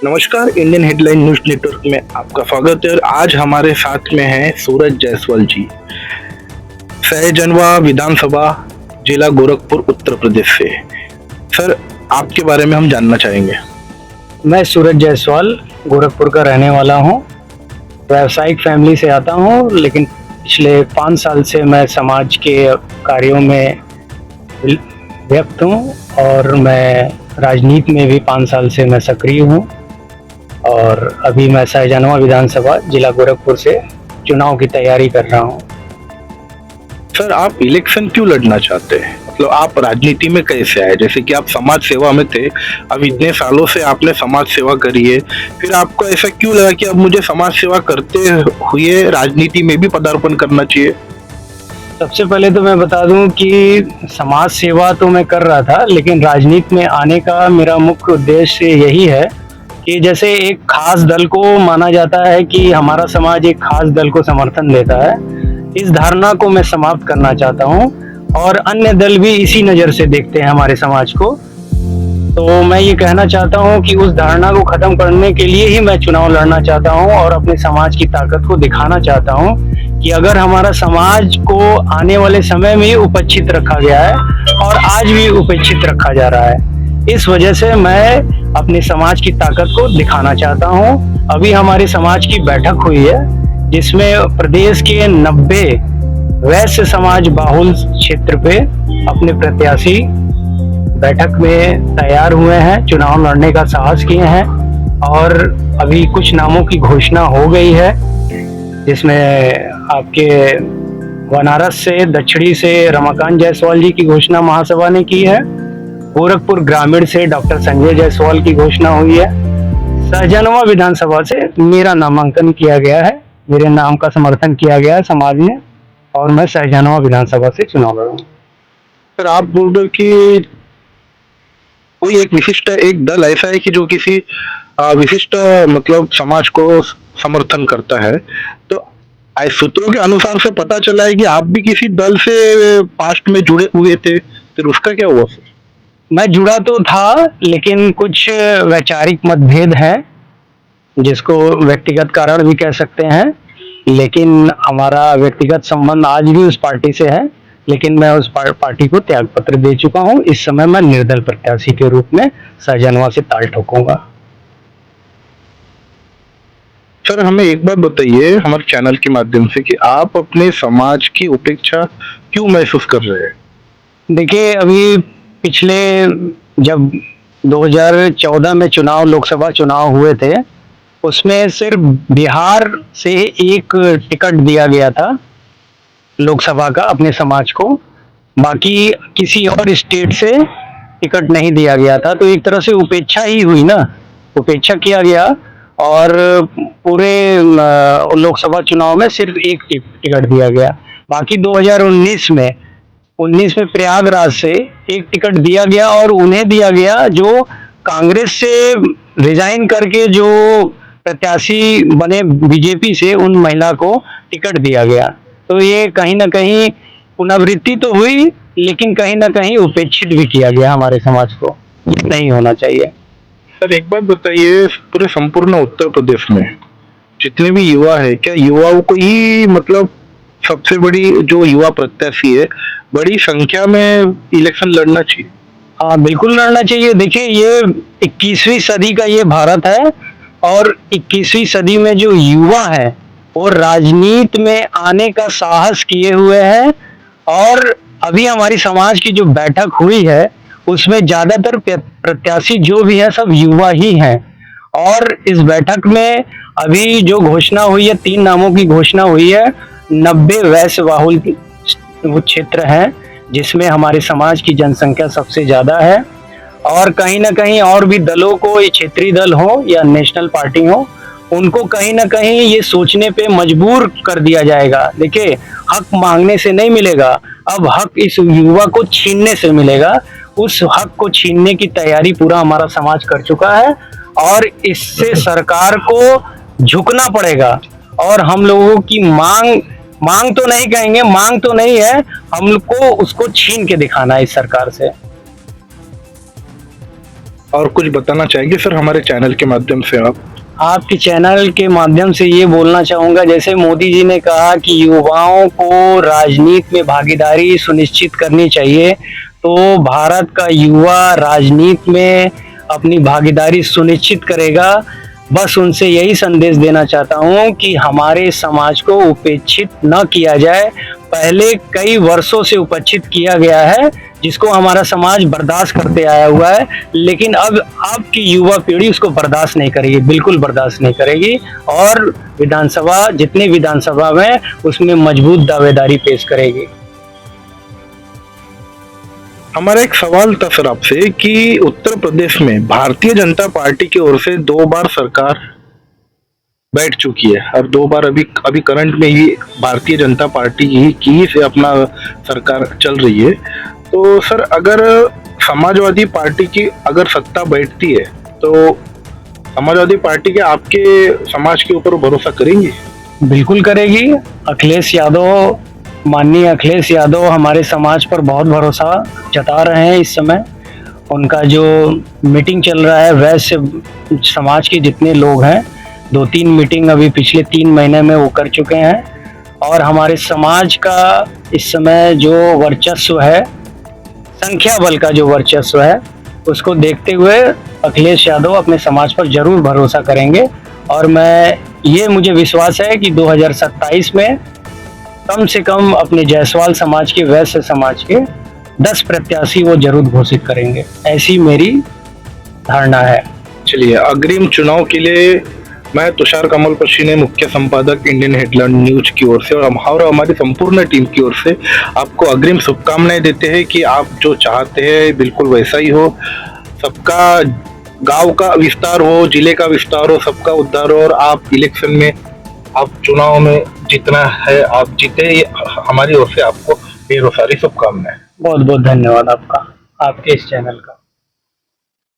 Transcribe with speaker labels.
Speaker 1: नमस्कार, Indian headline news network में आपका स्वागत है। और आज हमारे साथ में हैं सूरज जायसवाल जी, सहजनवा विधानसभा, जिला गोरखपुर, उत्तर प्रदेश से। सर, आपके बारे में हम जानना चाहेंगे।
Speaker 2: मैं सूरज जायसवाल गोरखपुर का रहने वाला हूँ। व्यावसायिक फैमिली से आता हूँ, लेकिन पिछले 5 साल से मैं समाज के कार्यों में व्यक्त हूँ और मैं राजनीति में भी 5 साल से मैं सक्रिय हूँ। और अभी मैं सहजनवा विधानसभा जिला गोरखपुर से चुनाव की तैयारी कर रहा हूँ।
Speaker 1: सर, आप इलेक्शन क्यों लड़ना चाहते हैं? मतलब आप राजनीति में कैसे आए? जैसे कि आप समाज सेवा में थे, अब इतने सालों से आपने समाज सेवा करी है, फिर आपको ऐसा क्यों लगा कि अब मुझे समाज सेवा करते हुए राजनीति में भी पदार्पण करना चाहिए?
Speaker 2: सबसे पहले तो मैं बता दूं कि समाज सेवा तो मैं कर रहा था, लेकिन राजनीति में आने का मेरा मुख्य उद्देश्य यही है कि जैसे एक खास दल को माना जाता है कि हमारा समाज एक खास दल को समर्थन देता है, इस धारणा को मैं समाप्त करना चाहता हूं और अन्य दल भी इसी नज़र से देखते हैं हमारे समाज को। तो मैं ये कहना चाहता हूं कि उस धारणा को ख़त्म करने के लिए ही मैं चुनाव लड़ना चाहता हूं और अपने समाज की ताकत को दिखाना चाहता हूं कि अगर हमारा समाज को आने वाले समय में उपेक्षित रखा गया है और आज भी उपेक्षित रखा जा रहा है, इस वजह से मैं अपने समाज की ताकत को दिखाना चाहता हूं। अभी हमारे समाज की बैठक हुई है, जिसमें प्रदेश के 90 वैश्य समाज बाहुल क्षेत्र पे अपने प्रत्याशी बैठक में तैयार हुए हैं, चुनाव लड़ने का साहस किए हैं और अभी कुछ नामों की घोषणा हो गई है, जिसमें आपके बनारस से, दक्षिणी से रमाकांत जायसवाल जी की घोषणा महासभा ने की है। गोरखपुर ग्रामीण से डॉक्टर संजय जायसवाल की घोषणा हुई है। सहजनवा विधानसभा से मेरा नामांकन किया गया है, मेरे नाम का समर्थन किया गया है समाज में और मैं सहजनवा विधानसभा से चुनाव लड़ूंगा।
Speaker 1: सर, आप बोल रहे हो कि कोई एक विशिष्ट एक दल ऐसा है कि जो किसी विशिष्ट मतलब समाज को समर्थन करता है, तो सूत्रों के अनुसार से पता चला है कि आप भी किसी दल से पास्ट में जुड़े हुए थे, फिर उसका क्या हुआ? सर,
Speaker 2: मैं जुड़ा तो था, लेकिन कुछ वैचारिक मतभेद हैं, जिसको व्यक्तिगत कारण भी कह सकते हैं, लेकिन हमारा व्यक्तिगत संबंध आज भी उस पार्टी से है, लेकिन मैं उस पार्टी को त्याग पत्र दे चुका हूं। इस समय मैं निर्दल प्रत्याशी के रूप में सहजनवा से ताल ठोकूंगा।
Speaker 1: सर, हमें एक बात बताइए हमारे चैनल के माध्यम से कि आप अपने समाज की उपेक्षा क्यों महसूस कर रहे हैं?
Speaker 2: देखिए, अभी पिछले जब 2014 में लोकसभा चुनाव हुए थे, उसमें सिर्फ बिहार से एक टिकट दिया गया था लोकसभा का अपने समाज को, बाकी किसी और स्टेट से टिकट नहीं दिया गया था। तो एक तरह से उपेक्षा ही हुई ना, उपेक्षा किया गया और पूरे लोकसभा चुनाव में सिर्फ एक टिकट दिया गया। बाकी 2019 में प्रयागराज से एक टिकट दिया गया और उन्हें दिया गया जो कांग्रेस से रिजाइन करके जो प्रत्याशी बने बीजेपी से, उन महिला को टिकट दिया गया। तो ये कहीं ना कहीं पुनरावृत्ति तो हुई, लेकिन कहीं ना कहीं उपेक्षित भी किया गया हमारे समाज को। ये नहीं होना चाहिए।
Speaker 1: सर, एक बात बताइए, पूरे संपूर्ण उत्तर प्रदेश में जितने भी युवा है, क्या युवाओं को ही मतलब सबसे बड़ी जो युवा प्रत्याशी है, बड़ी संख्या में इलेक्शन लड़ना चाहिए?
Speaker 2: हाँ, बिल्कुल लड़ना चाहिए। देखिए, ये 21वीं सदी का ये भारत है और 21वीं सदी में जो युवा है वो राजनीति में आने का साहस किए हुए हैं। और अभी हमारी समाज की जो बैठक हुई है, उसमें ज्यादातर प्रत्याशी जो भी है सब युवा ही हैं। और इस बैठक में अभी जो घोषणा हुई है, 3 नामों की घोषणा हुई है। 90 वैश्य बाहुल वो क्षेत्र है, जिसमें हमारे समाज की जनसंख्या सबसे ज्यादा है। और कहीं ना कहीं और भी दलों को, ये क्षेत्रीय दल हो या नेशनल पार्टी हो, उनको कहीं ना कहीं ये सोचने पे मजबूर कर दिया जाएगा। देखिए, हक मांगने से नहीं मिलेगा, अब हक इस युवा को छीनने से मिलेगा। उस हक को छीनने की तैयारी पूरा हमारा समाज कर चुका है और इससे सरकार को झुकना पड़ेगा। और हम लोगों की मांग तो नहीं कहेंगे, मांग तो नहीं है, हम लोग को उसको छीन के दिखाना है इस सरकार से।
Speaker 1: और कुछ बताना चाहेंगे सर हमारे चैनल के माध्यम से आप?
Speaker 2: आपके चैनल के माध्यम से ये बोलना चाहूँगा, जैसे मोदी जी ने कहा कि युवाओं को राजनीति में भागीदारी सुनिश्चित करनी चाहिए, तो भारत का युवा राजनीति में अपनी भागीदारी सुनिश्चित करेगा। बस उनसे यही संदेश देना चाहता हूँ कि हमारे समाज को उपेक्षित न किया जाए। पहले कई वर्षों से उपेक्षित किया गया है, जिसको हमारा समाज बर्दाश्त करते आया हुआ है, लेकिन अब की युवा पीढ़ी उसको बर्दाश्त नहीं करेगी, बिल्कुल बर्दाश्त नहीं करेगी। और विधानसभा, जितने विधानसभा में, उसमें मजबूत दावेदारी पेश करेगी।
Speaker 1: हमारा एक सवाल था सर आपसे कि उत्तर प्रदेश में भारतीय जनता पार्टी की ओर से 2 बार सरकार बैठ चुकी है और 2 बार अभी करंट में ही भारतीय जनता पार्टी की से अपना सरकार चल रही है। तो सर अगर समाजवादी पार्टी की अगर सत्ता बैठती है तो समाजवादी पार्टी के आपके समाज के ऊपर भरोसा करेंगे?
Speaker 2: बिल्कुल करेगी। अखिलेश यादव, माननीय अखिलेश यादव हमारे समाज पर बहुत भरोसा जता रहे हैं इस समय। उनका जो मीटिंग चल रहा है, वैश्य समाज के जितने लोग हैं, 2-3 मीटिंग अभी पिछले 3 महीने में वो कर चुके हैं। और हमारे समाज का इस समय जो वर्चस्व है, संख्या बल का जो वर्चस्व है, उसको देखते हुए अखिलेश यादव अपने समाज पर जरूर भरोसा करेंगे। और मुझे विश्वास है कि 2027 में कम से कम अपने जायसवाल समाज के, वैश्य समाज के 10 प्रत्याशी वो जरूर घोषित करेंगे, ऐसी मेरी धारणा है।
Speaker 1: चलिए, अग्रिम चुनाव के लिए मैं तुषार कमल पसीने, मुख्य संपादक इंडियन हेडलाइन न्यूज की ओर से और हमारी संपूर्ण टीम की ओर से आपको अग्रिम शुभकामनाएं देते हैं कि आप जो चाहते हैं बिल्कुल वैसा ही हो। सबका गांव का विस्तार हो, जिले का विस्तार हो, सबका उद्धार हो और आप इलेक्शन में, आप चुनाव में जितना है आप जीते। हमारी ओर से आपको ढेरों सारी शुभकामनाएं।
Speaker 2: बहुत बहुत धन्यवाद आपका, आपके इस चैनल का।